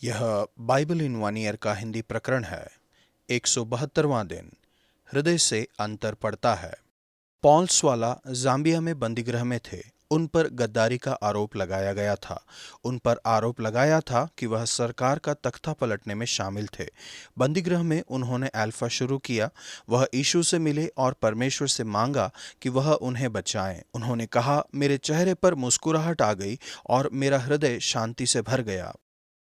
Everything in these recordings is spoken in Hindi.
यह बाइबल इन वन ईयर का हिंदी प्रकरण है। 172वां दिन। हृदय से अंतर पड़ता है। पॉल्स वाला जाम्बिया में बंदीगृह में थे। उन पर गद्दारी का आरोप लगाया गया था। उन पर आरोप लगाया था कि वह सरकार का तख्ता पलटने में शामिल थे। बंदीगृह में उन्होंने अल्फा शुरू किया। वह यीशु से मिले और परमेश्वर से मांगा कि वह उन्हें बचाएं। उन्होंने कहा, मेरे चेहरे पर मुस्कुराहट आ गई और मेरा हृदय शांति से भर गया।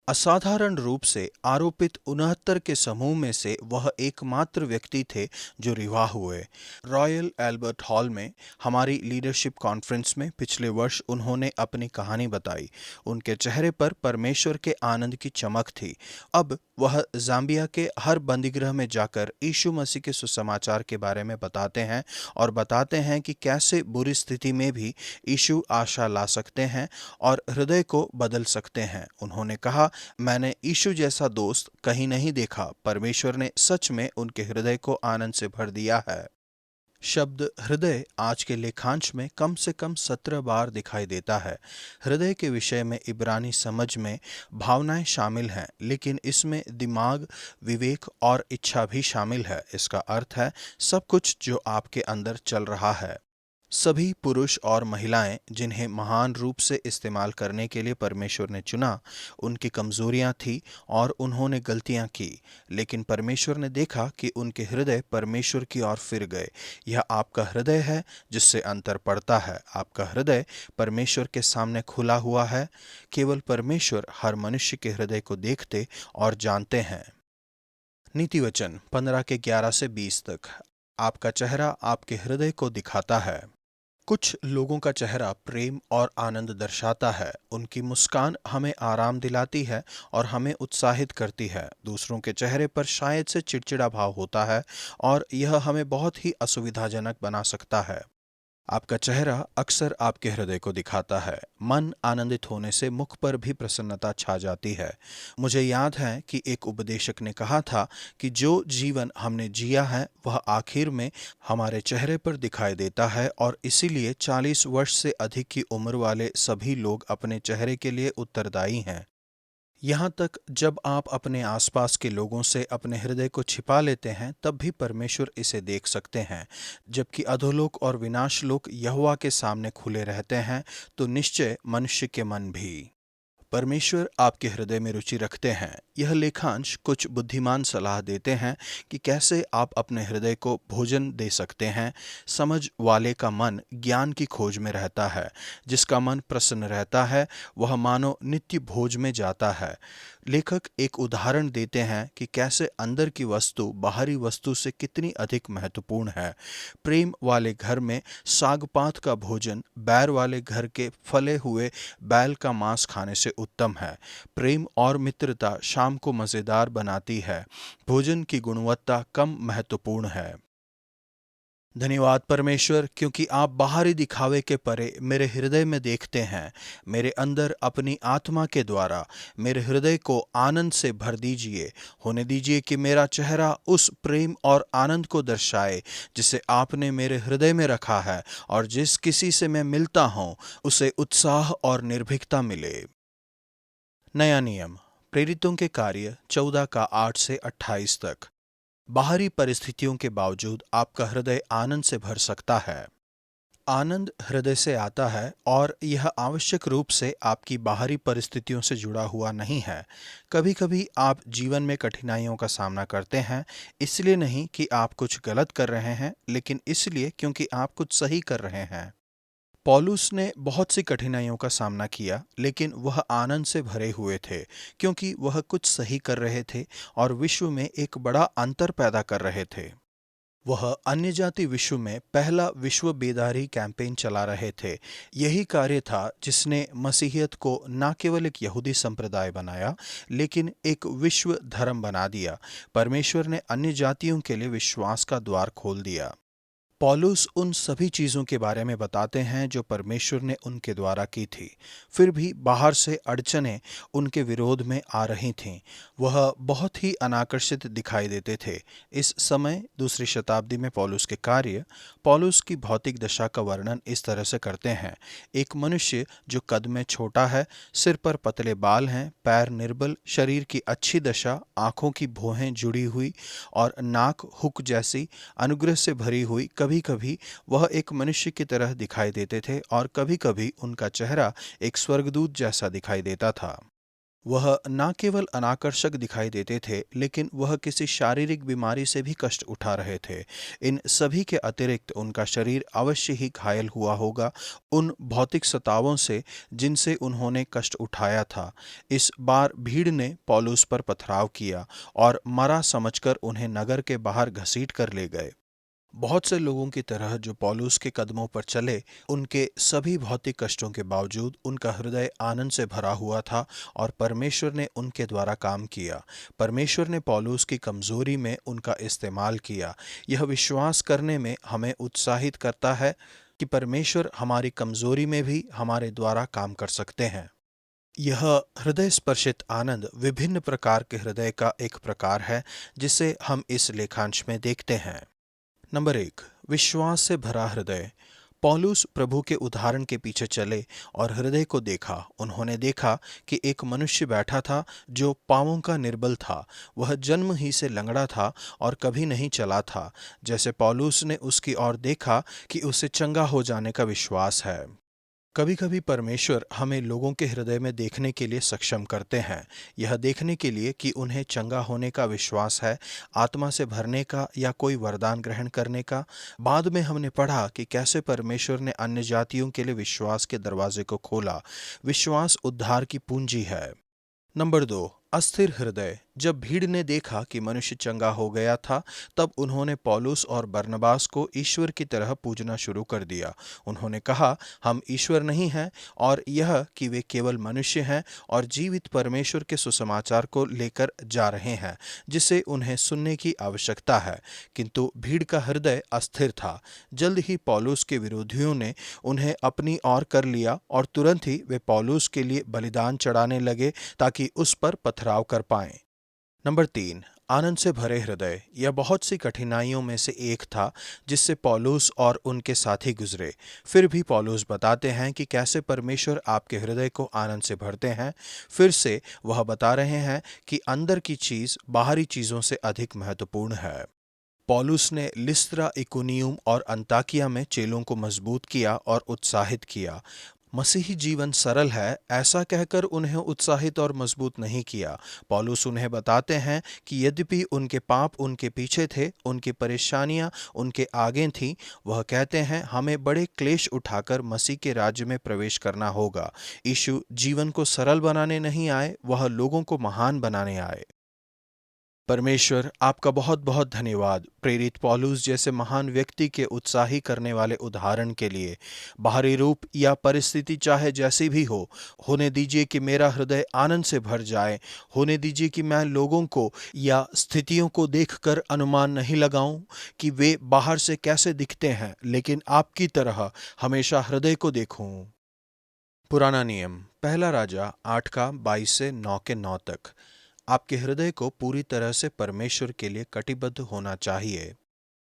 असाधारण रूप से आरोपित 69 के समूह में से वह एकमात्र व्यक्ति थे जो रिहा हुए। रॉयल एल्बर्ट हॉल में हमारी लीडरशिप कॉन्फ्रेंस में पिछले वर्ष उन्होंने अपनी कहानी बताई। उनके चेहरे पर परमेश्वर के आनंद की चमक थी। अब वह जाम्बिया के हर बंदीगृह में जाकर यीशु मसीह के सुसमाचार के बारे में बताते हैं और बताते हैं कि कैसे बुरी स्थिति में भी यीशु आशा ला सकते हैं और हृदय को बदल सकते हैं। उन्होंने कहा, मैंने यीशु जैसा दोस्त कहीं नहीं देखा। परमेश्वर ने सच में उनके हृदय को आनंद से भर दिया है। शब्द हृदय आज के लेखांश में कम से कम 17 बार दिखाई देता है। हृदय के विषय में इब्रानी समझ में भावनाएं शामिल हैं, लेकिन इसमें दिमाग, विवेक और इच्छा भी शामिल है। इसका अर्थ है सब कुछ जो आपके अंदर चल रहा है। सभी पुरुष और महिलाएं जिन्हें महान रूप से इस्तेमाल करने के लिए परमेश्वर ने चुना, उनकी कमजोरियां थी और उन्होंने गलतियां की, लेकिन परमेश्वर ने देखा कि उनके हृदय परमेश्वर की ओर फिर गए। यह आपका हृदय है जिससे अंतर पड़ता है। आपका हृदय परमेश्वर के सामने खुला हुआ है। केवल परमेश्वर हर मनुष्य के हृदय को देखते और जानते हैं। नीति वचन 15 के 11 से 20 तक। आपका चेहरा आपके हृदय को दिखाता है। कुछ लोगों का चेहरा प्रेम और आनंद दर्शाता है। उनकी मुस्कान हमें आराम दिलाती है और हमें उत्साहित करती है। दूसरों के चेहरे पर शायद से चिड़चिड़ा भाव होता है और यह हमें बहुत ही असुविधाजनक बना सकता है। आपका चेहरा अक्सर आपके हृदय को दिखाता है। मन आनंदित होने से मुख पर भी प्रसन्नता छा जाती है। मुझे याद है कि एक उपदेशक ने कहा था कि जो जीवन हमने जिया है वह आखिर में हमारे चेहरे पर दिखाई देता है, और इसीलिए 40 वर्ष से अधिक की उम्र वाले सभी लोग अपने चेहरे के लिए उत्तरदायी हैं। यहाँ तक जब आप अपने आसपास के लोगों से अपने हृदय को छिपा लेते हैं, तब भी परमेश्वर इसे देख सकते हैं। जबकि अधोलोक और विनाशलोक यहोवा के सामने खुले रहते हैं, तो निश्चय मनुष्य के मन भी। परमेश्वर आपके हृदय में रुचि रखते हैं। यह लेखांश कुछ बुद्धिमान सलाह देते हैं कि कैसे आप अपने हृदय को भोजन दे सकते हैं। समझ वाले का मन ज्ञान की खोज में रहता है। जिसका मन प्रसन्न रहता है वह मानो नित्य भोज में जाता है। लेखक एक उदाहरण देते हैं कि कैसे अंदर की वस्तु बाहरी वस्तु से कितनी अधिक महत्वपूर्ण है। प्रेम वाले घर में सागपात का भोजन बैर वाले घर के फले हुए बैल का मांस खाने से उत्तम है। प्रेम और मित्रता शाम को मजेदार बनाती है। भोजन की गुणवत्ता कम महत्वपूर्ण है। धन्यवाद परमेश्वर, क्योंकि आप बाहरी दिखावे के परे मेरे हृदय में देखते हैं। मेरे अंदर अपनी आत्मा के द्वारा मेरे हृदय को आनंद से भर दीजिए। होने दीजिए कि मेरा चेहरा उस प्रेम और आनंद को दर्शाए जिसे आपने मेरे हृदय में रखा है, और जिस किसी से मैं मिलता हूँ उसे उत्साह और निर्भीकता मिले। नया नियम। प्रेरितों के कार्य 14 का 8 से 28 तक। बाहरी परिस्थितियों के बावजूद आपका हृदय आनंद से भर सकता है। आनंद हृदय से आता है और यह आवश्यक रूप से आपकी बाहरी परिस्थितियों से जुड़ा हुआ नहीं है। कभी कभी आप जीवन में कठिनाइयों का सामना करते हैं, इसलिए नहीं कि आप कुछ गलत कर रहे हैं, लेकिन इसलिए क्योंकि आप कुछ सही कर रहे हैं। पौलुस ने बहुत सी कठिनाइयों का सामना किया, लेकिन वह आनंद से भरे हुए थे क्योंकि वह कुछ सही कर रहे थे और विश्व में एक बड़ा अंतर पैदा कर रहे थे। वह अन्य जाति विश्व में पहला विश्व बेदारी कैंपेन चला रहे थे। यही कार्य था जिसने मसीहियत को न केवल एक यहूदी संप्रदाय बनाया, लेकिन एक विश्व धर्म बना दिया। परमेश्वर ने अन्य जातियों के लिए विश्वास का द्वार खोल दिया। पौलुस उन सभी चीज़ों के बारे में बताते हैं जो परमेश्वर ने उनके द्वारा की थी। फिर भी बाहर से अड़चनें उनके विरोध में आ रही थीं। वह बहुत ही अनाकर्षित दिखाई देते थे। इस समय दूसरी शताब्दी में पौलुस के कार्य पौलुस की भौतिक दशा का वर्णन इस तरह से करते हैं। एक मनुष्य जो कद में छोटा है, सिर पर पतले बाल हैं, पैर निर्बल, शरीर की अच्छी दशा, आंखों की भौहें जुड़ी हुई और नाक हुक जैसी अनुग्रह से भरी हुई। कभी कभी वह एक मनुष्य की तरह दिखाई देते थे और कभी कभी उनका चेहरा एक स्वर्गदूत जैसा दिखाई देता था। वह न केवल अनाकर्षक दिखाई देते थे, लेकिन वह किसी शारीरिक बीमारी से भी कष्ट उठा रहे थे। इन सभी के अतिरिक्त उनका शरीर अवश्य ही घायल हुआ होगा उन भौतिक सतावों से जिनसे उन्होंने कष्ट उठाया था। इस बार भीड़ ने पौलुस पर पथराव किया और मरा समझकर उन्हें नगर के बाहर घसीट कर ले गए। बहुत से लोगों की तरह जो पौलुस के कदमों पर चले, उनके सभी भौतिक कष्टों के बावजूद उनका हृदय आनंद से भरा हुआ था और परमेश्वर ने उनके द्वारा काम किया। परमेश्वर ने पौलुस की कमजोरी में उनका इस्तेमाल किया। यह विश्वास करने में हमें उत्साहित करता है कि परमेश्वर हमारी कमजोरी में भी हमारे द्वारा काम कर सकते हैं। यह हृदय स्पर्शित आनंद विभिन्न प्रकार के हृदय का एक प्रकार है जिसे हम इस लेखांश में देखते हैं। नंबर 1, विश्वास से भरा हृदय। पौलुस प्रभु के उदाहरण के पीछे चले और हृदय को देखा। उन्होंने देखा कि एक मनुष्य बैठा था जो पांवों का निर्बल था। वह जन्म ही से लंगड़ा था और कभी नहीं चला था। जैसे पौलुस ने उसकी ओर देखा कि उसे चंगा हो जाने का विश्वास है। कभी कभी परमेश्वर हमें लोगों के हृदय में देखने के लिए सक्षम करते हैं। यह देखने के लिए कि उन्हें चंगा होने का विश्वास है, आत्मा से भरने का या कोई वरदान ग्रहण करने का। बाद में हमने पढ़ा कि कैसे परमेश्वर ने अन्य जातियों के लिए विश्वास के दरवाजे को खोला। विश्वास उद्धार की पूंजी है। नंबर 2, अस्थिर हृदय। जब भीड़ ने देखा कि मनुष्य चंगा हो गया था, तब उन्होंने पौलुस और बरनबास को ईश्वर की तरह पूजना शुरू कर दिया। उन्होंने कहा, हम ईश्वर नहीं हैं, और यह कि वे केवल मनुष्य हैं और जीवित परमेश्वर के सुसमाचार को लेकर जा रहे हैं जिसे उन्हें सुनने की आवश्यकता है। किंतु भीड़ का हृदय अस्थिर था। जल्द ही पौलुस के विरोधियों ने उन्हें अपनी ओर कर लिया और तुरंत ही वे पौलुस के लिए बलिदान चढ़ाने लगे ताकि उस पर पथराव कर पाएं। नंबर 3, आनंद से भरे हृदय। यह बहुत सी कठिनाइयों में से एक था जिससे पौलुस और उनके साथी गुजरे। फिर भी पौलुस बताते हैं कि कैसे परमेश्वर आपके हृदय को आनंद से भरते हैं। फिर से वह बता रहे हैं कि अंदर की चीज बाहरी चीजों से अधिक महत्वपूर्ण है। पौलुस ने लिस्त्रा, इकुनियुम और अंताकिया में चेलों को मजबूत किया और उत्साहित किया। मसीही जीवन सरल है, ऐसा कहकर उन्हें उत्साहित और मजबूत नहीं किया। पौलुस उन्हें बताते हैं कि यद्यपि उनके पाप उनके पीछे थे, उनकी परेशानियां उनके आगे थीं, वह कहते हैं हमें बड़े क्लेश उठाकर मसीह के राज्य में प्रवेश करना होगा। यीशु जीवन को सरल बनाने नहीं आए, वह लोगों को महान बनाने आए। परमेश्वर आपका बहुत बहुत धन्यवाद प्रेरित पौलुस जैसे महान व्यक्ति के उत्साही करने वाले उदाहरण के लिए। बाहरी रूप या परिस्थिति चाहे जैसी भी हो, होने दीजिए कि मेरा हृदय आनंद से भर जाए। होने दीजिए कि मैं लोगों को या स्थितियों को देखकर अनुमान नहीं लगाऊं कि वे बाहर से कैसे दिखते हैं, लेकिन आपकी तरह हमेशा हृदय को देखूं। पुराना नियम, पहला राजा 8 का 22 से 9 के 9 तक। आपके हृदय को पूरी तरह से परमेश्वर के लिए कटिबद्ध होना चाहिए।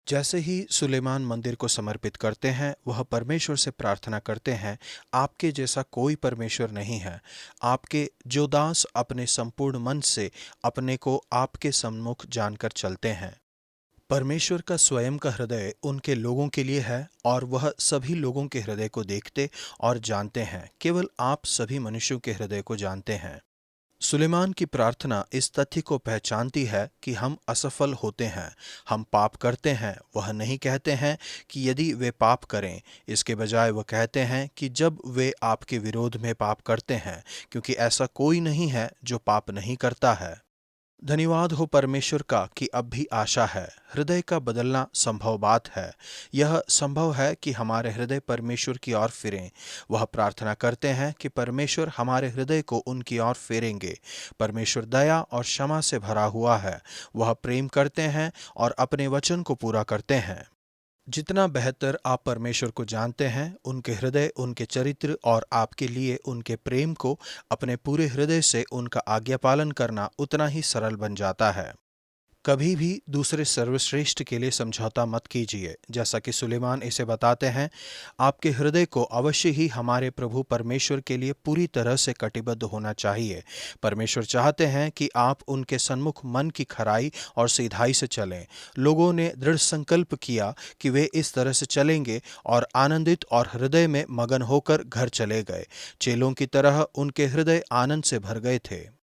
जैसे ही सुलेमान मंदिर को समर्पित करते हैं, वह परमेश्वर से प्रार्थना करते हैं, आपके जैसा कोई परमेश्वर नहीं है। आपके जो दास अपने संपूर्ण मन से अपने को आपके सम्मुख जानकर चलते हैं। परमेश्वर का स्वयं का हृदय उनके लोगों के लिए है और वह सभी लोगों के हृदय को देखते और जानते हैं। केवल आप सभी मनुष्यों के हृदय को जानते हैं। सुलेमान की प्रार्थना इस तथ्य को पहचानती है कि हम असफल होते हैं, हम पाप करते हैं। वह नहीं कहते हैं कि यदि वे पाप करें, इसके बजाय वह कहते हैं कि जब वे आपके विरोध में पाप करते हैं, क्योंकि ऐसा कोई नहीं है जो पाप नहीं करता है। धन्यवाद हो परमेश्वर का कि अब भी आशा है। हृदय का बदलना संभव बात है। यह संभव है कि हमारे हृदय परमेश्वर की ओर फिरें। वह प्रार्थना करते हैं कि परमेश्वर हमारे हृदय को उनकी ओर फेरेंगे। परमेश्वर दया और क्षमा से भरा हुआ है। वह प्रेम करते हैं और अपने वचन को पूरा करते हैं। जितना बेहतर आप परमेश्वर को जानते हैं, उनके हृदय, उनके चरित्र और आपके लिए उनके प्रेम को अपने पूरे हृदय से उनका आज्ञा पालन करना उतना ही सरल बन जाता है। कभी भी दूसरे सर्वश्रेष्ठ के लिए समझौता मत कीजिए। जैसा कि सुलेमान इसे बताते हैं, आपके हृदय को अवश्य ही हमारे प्रभु परमेश्वर के लिए पूरी तरह से कटिबद्ध होना चाहिए। परमेश्वर चाहते हैं कि आप उनके सन्मुख मन की खराई और सीधाई से चलें। लोगों ने दृढ़ संकल्प किया कि वे इस तरह से चलेंगे और आनंदित और हृदय में मगन होकर घर चले गए। चेलों की तरह उनके हृदय आनंद से भर गए थे।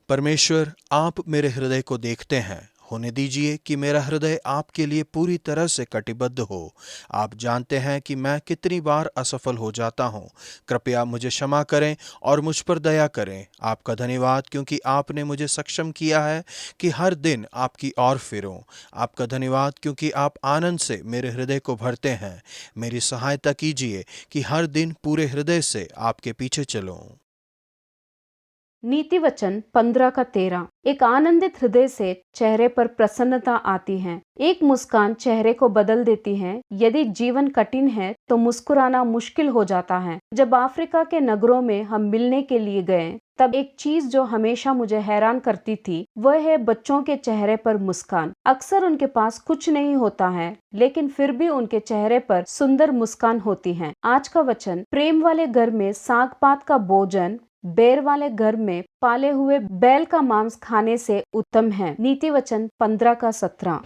परमेश्वर, आप मेरे हृदय को देखते हैं। होने दीजिए कि मेरा हृदय आपके लिए पूरी तरह से कटिबद्ध हो। आप जानते हैं कि मैं कितनी बार असफल हो जाता हूँ। कृपया मुझे क्षमा करें और मुझ पर दया करें। आपका धन्यवाद क्योंकि आपने मुझे सक्षम किया है कि हर दिन आपकी ओर फिरूं। आपका धन्यवाद क्योंकि आप आनंद से मेरे हृदय को भरते हैं। मेरी सहायता कीजिए कि हर दिन पूरे हृदय से आपके पीछे चलूं। नीति वचन 15 का 13। एक आनंदित हृदय से चेहरे पर प्रसन्नता आती है। एक मुस्कान चेहरे को बदल देती है। यदि जीवन कठिन है तो मुस्कुराना मुश्किल हो जाता है। जब अफ्रीका के नगरों में हम मिलने के लिए गए, तब एक चीज जो हमेशा मुझे हैरान करती थी, वह है बच्चों के चेहरे पर मुस्कान। अक्सर उनके पास कुछ नहीं होता है, लेकिन फिर भी उनके चेहरे पर सुंदर मुस्कान होती है। आज का वचन, प्रेम वाले घर में साग पात का भोजन बैर वाले घर में पाले हुए बैल का मांस खाने से उत्तम है। नीति वचन 15 का 17।